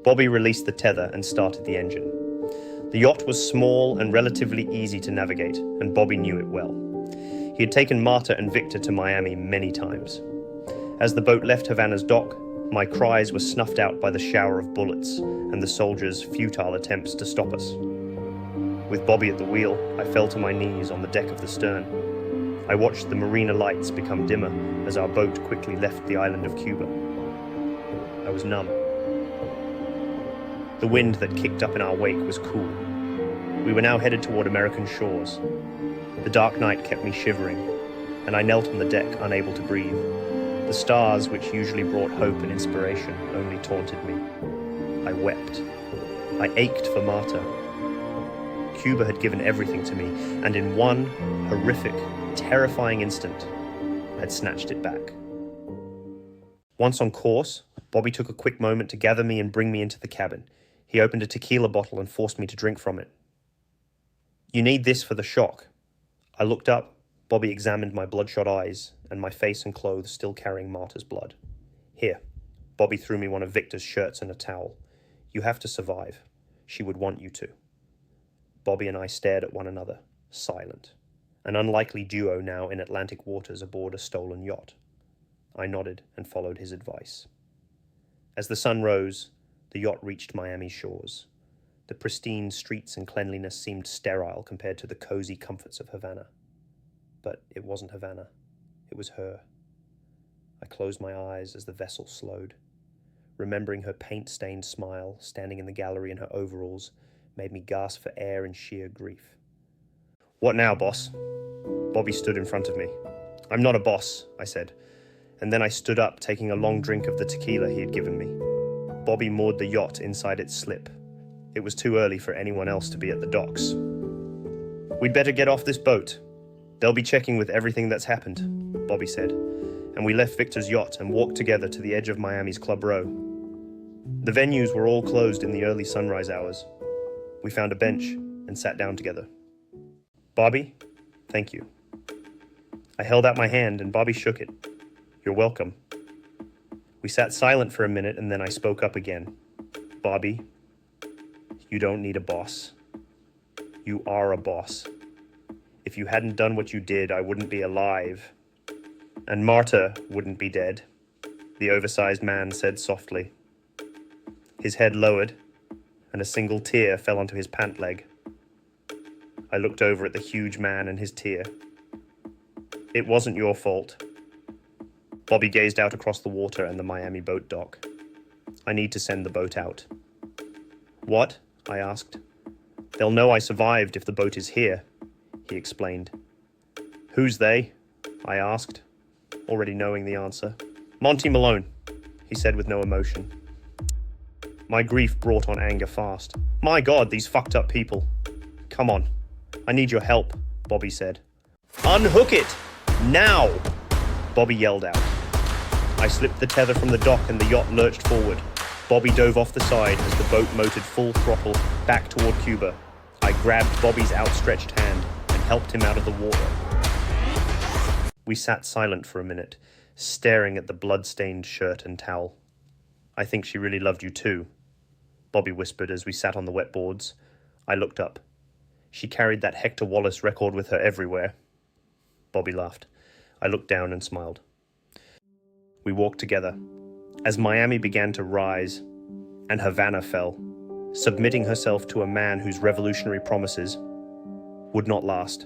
Bobby released the tether and started the engine. The yacht was small and relatively easy to navigate, and Bobby knew it well. He had taken Marta and Victor to Miami many times. As the boat left Havana's dock, my cries were snuffed out by the shower of bullets and the soldiers' futile attempts to stop us. With Bobby at the wheel, I fell to my knees on the deck of the stern. I watched the marina lights become dimmer as our boat quickly left the island of Cuba. I was numb. The wind that kicked up in our wake was cool. We were now headed toward American shores. The dark night kept me shivering, and I knelt on the deck, unable to breathe. The stars, which usually brought hope and inspiration, only taunted me. I wept. I ached for Marta. Cuba had given everything to me, and in one horrific, terrifying instant, had snatched it back. Once on course, Bobby took a quick moment to gather me and bring me into the cabin. He opened a tequila bottle and forced me to drink from it. "You need this for the shock." I looked up. Bobby examined my bloodshot eyes and my face and clothes still carrying Marta's blood. "Here." Bobby threw me one of Victor's shirts and a towel. "You have to survive. She would want you to." Bobby and I stared at one another, silent. An unlikely duo now in Atlantic waters aboard a stolen yacht. I nodded and followed his advice. As the sun rose, the yacht reached Miami shores. The pristine streets and cleanliness seemed sterile compared to the cozy comforts of Havana. But it wasn't Havana. It was her. I closed my eyes as the vessel slowed. Remembering her paint-stained smile, standing in the gallery in her overalls, made me gasp for air in sheer grief. "What now, boss?" Bobby stood in front of me. "I'm not a boss," I said, and then I stood up, taking a long drink of the tequila he had given me. Bobby moored the yacht inside its slip. It was too early for anyone else to be at the docks. "We'd better get off this boat. They'll be checking with everything that's happened," Bobby said, and we left Victor's yacht and walked together to the edge of Miami's Club Row. The venues were all closed in the early sunrise hours. We found a bench and sat down together. "Bobby, thank you." I held out my hand and Bobby shook it. "You're welcome." We sat silent for a minute and then I spoke up again. "Bobby, you don't need a boss. You are a boss. If you hadn't done what you did, I wouldn't be alive. And Marta wouldn't be dead," the oversized man said softly. His head lowered, and a single tear fell onto his pant leg. I looked over at the huge man and his tear. "It wasn't your fault." Bobby gazed out across the water and the Miami boat dock. "I need to send the boat out." "What?" I asked. "They'll know I survived if the boat is here," he explained. "Who's they?" I asked, already knowing the answer. "Monty Malone," he said with no emotion. My grief brought on anger fast. "My God, these fucked up people. Come on, I need your help," Bobby said. "Unhook it! Now!" Bobby yelled out. I slipped the tether from the dock and the yacht lurched forward. Bobby dove off the side as the boat motored full throttle back toward Cuba. I grabbed Bobby's outstretched hand and helped him out of the water. We sat silent for a minute, staring at the blood-stained shirt and towel. "I think she really loved you too," Bobby whispered as we sat on the wet boards. I looked up. "She carried that Hector Wallace record with her everywhere." Bobby laughed. I looked down and smiled. We walked together. As Miami began to rise, and Havana fell, submitting herself to a man whose revolutionary promises would not last.